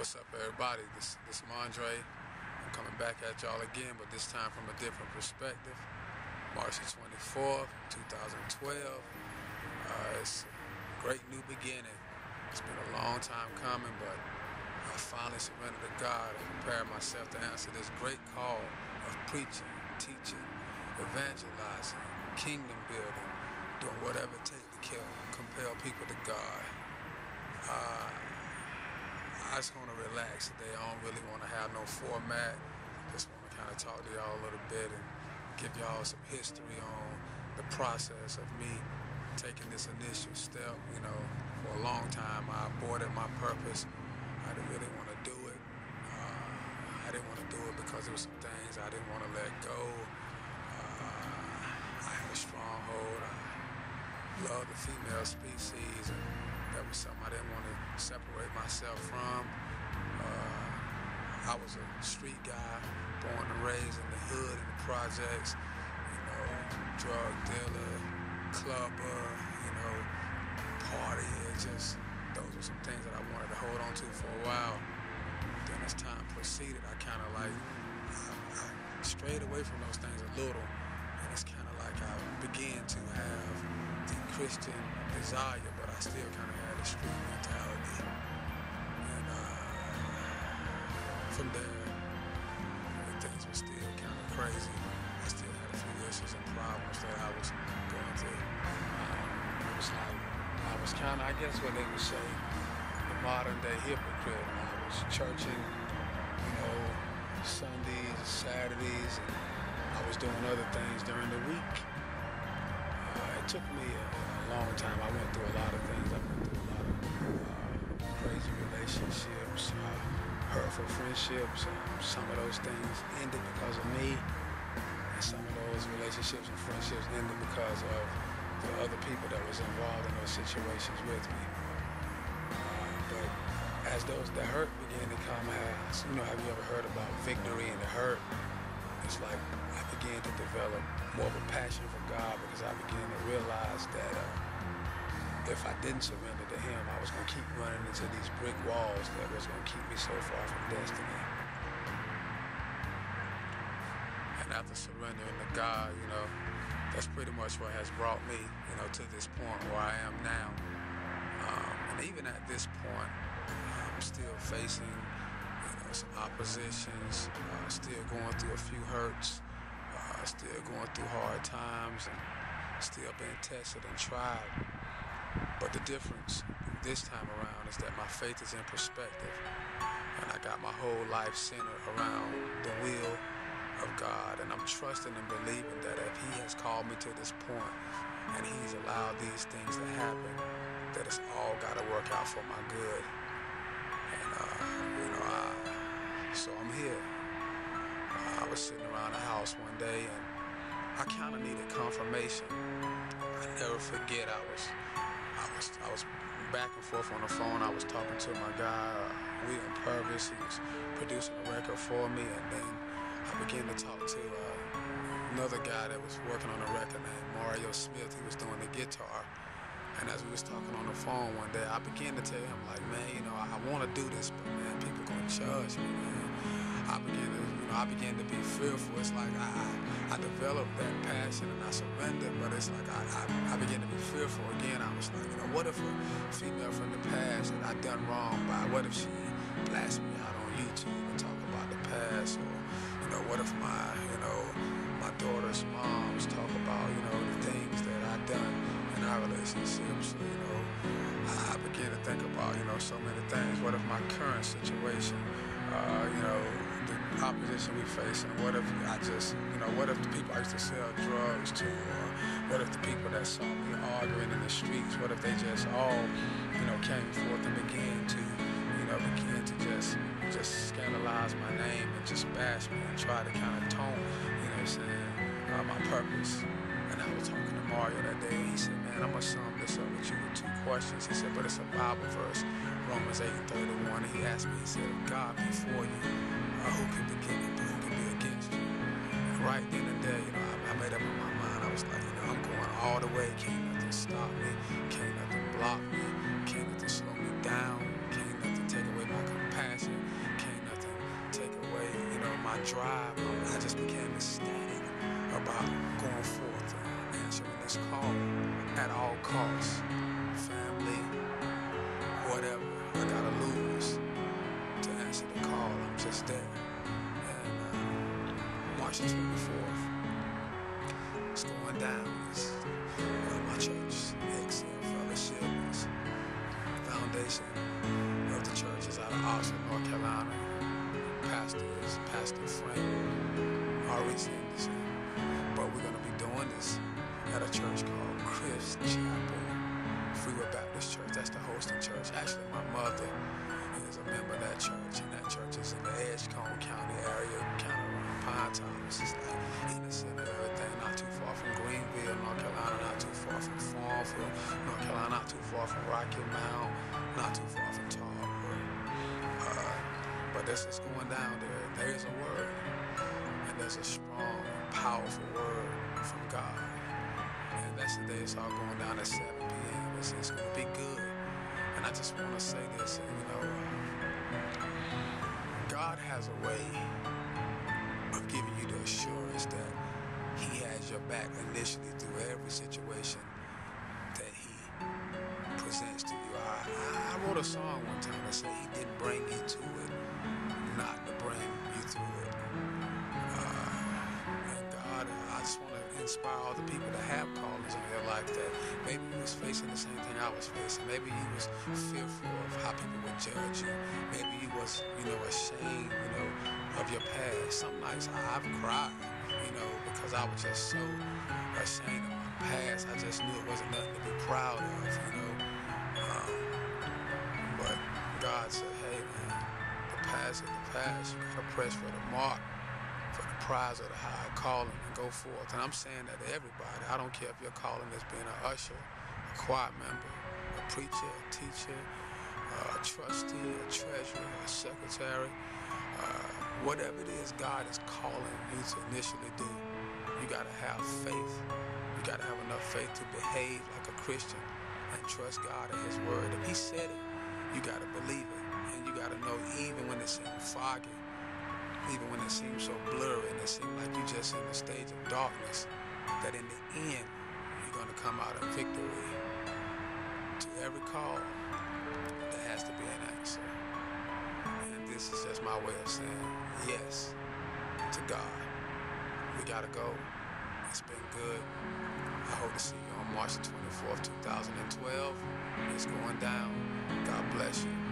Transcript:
What's up, everybody? This Mondre. I'm coming back at y'all again, but this time from a different perspective. March the 24th, 2012. It's a great new beginning. It's been a long time coming, but I finally surrendered to God and prepared myself to answer this great call of preaching, teaching, evangelizing, kingdom building, doing whatever it takes to compel people to God. I just want to relax today. I don't really want to have no format. Just want to kind of talk to y'all a little bit and give y'all some history on the process of me taking this initial step. You know, for a long time I aborted my purpose. I didn't really want to do it. I didn't want to do it because there were some things I didn't want to let go. I had a stronghold. I love the female species, and that was something I didn't want to separate myself from. I was a street guy, born and raised in the hood, in the projects, you know, drug dealer, clubber, you know, partier. Just those were some things that I wanted to hold on to for a while. Then as time proceeded, I kind of like I strayed away from those things a little, and it's kind of like I began to have the Christian desire, but I still kind of had a street mentality. And from there, things were still kind of crazy. I still had a few issues and problems that I was going through. It was like I was kind of, I guess what they would say, the modern day hypocrite. I was churching, you know, Sundays, Saturdays, and I was doing other things during the week. It took me a long time. I went through a lot of things. I went through a lot of crazy relationships, hurtful friendships. Some of those things ended because of me, and some of those relationships and friendships ended because of the other people that was involved in those situations with me. But as that hurt began to come, you know, have you ever heard about victory and the hurt? It's like I began to develop more of a passion for God, because I began to realize that if I didn't surrender to Him, I was going to keep running into these brick walls that was going to keep me so far from destiny. And after surrendering to God, you know, that's pretty much what has brought me, you know, to this point where I am now. And even at this point, I'm still facing some oppositions, still going through a few hurts, still going through hard times, and still being tested and tried. But the difference this time around is that my faith is in perspective, and I got my whole life centered around the will of God, and I'm trusting and believing that if He has called me to this point and He's allowed these things to happen, that it's all got to work out for my good. And you know, so I'm here. I was sitting around the house one day, and I kind of needed confirmation. I never forget, I was back and forth on the phone. I was talking to my guy, William Purvis. He was producing a record for me, and then I began to talk to another guy that was working on a record named Mario Smith. He was doing the guitar. And as we was talking on the phone one day, I began to tell him, like, man, you know, I want to do this, but man, people gonna judge me, man. I began to be fearful. It's like I developed that passion and I surrendered, but it's like I began to be fearful again. I was like, you know, what if a female from the past that I done wrong by, what if she blasts me out on YouTube and talk about the past? Or, you know, what if my daughter's moms talk about, you know, the things that I done in our relationships? You know, I began to think about, you know, so many things. What if my current situation, you know, the opposition we face, and what if what if the people I used to sell drugs to, or what if the people that saw me arguing in the streets, what if they just all, you know, came forth and began to just scandalize my name and just bash me and try to kind of tone, you know what I'm saying, my purpose. And I was talking to Mario that day, and he said, man, I'm going to sum this up with you with two questions. He said, but it's a Bible verse, Romans 8:31. And he asked me, he said, if God be for you, who can be against you? And right then and there, you know, I made up in my mind. I was like, you know, I'm going all the way. Can't nothing stop me. Can't nothing block me. Can't nothing slow me down. Can't nothing take away my compassion. passion. Can't nothing take away, my drive. I just became ecstatic about going forth and answering this call at all costs. Family, whatever I gotta lose to answer the call. I'm just there. And March 24th, it's going down. It's my church, Excel Fellowship, is foundation of the church is out of Oxford, North Carolina. Pastor is Pastor Frank Maurice Henderson. But we're going to be doing this at a church called Christ Chapel, Freeway Baptist Church. That's the hosting church. Actually, my mother is a member of that church, and that church is in the Edgecombe County area, kind of around Pine Top. It's just like in the center of everything, not too far from Greenville, North Carolina, not too far from Farmville, North Carolina, not too far from Rocky Mount, not too far from Tarboro. But this is going down there. There is a word, and there's a strong, powerful word from God. And that's the day it's all going down at 7 p.m. It's going to be good. And I just want to say this, God has a way of giving you the assurance that He has your back initially through every situation that He presents to you. I wrote a song one time that said He didn't bring you to it, not to bring you through it. And God, I just want to inspire all the people that have callings in their life that maybe you was facing the same thing I was facing. Maybe you was fearful of how people would judge you. Maybe you was, ashamed, of your past. Some nights I've cried, because I was just so ashamed of my past. I just knew it wasn't nothing to be proud of, But God said, hey, man, the past is the past. You gotta press for the mark, for the prize of the high calling, and go forth. And I'm saying that to everybody. I don't care if your calling is being an usher, a choir member, a preacher, a teacher, a trustee, a treasurer, a secretary, whatever it is God is calling you to initially do. You gotta have faith. You gotta have enough faith to behave like a Christian and trust God and His word. If He said it, you gotta believe it. And you gotta know, even when it seems foggy, even when it seems so blurry and it seems like you're just in a stage of darkness, that in the end, you're gonna come out in victory. To every call, there has to be an answer. And this is just my way of saying yes to God. We gotta go. It's been good. I hope to see you on March 24th, 2012. It's going down. God bless you.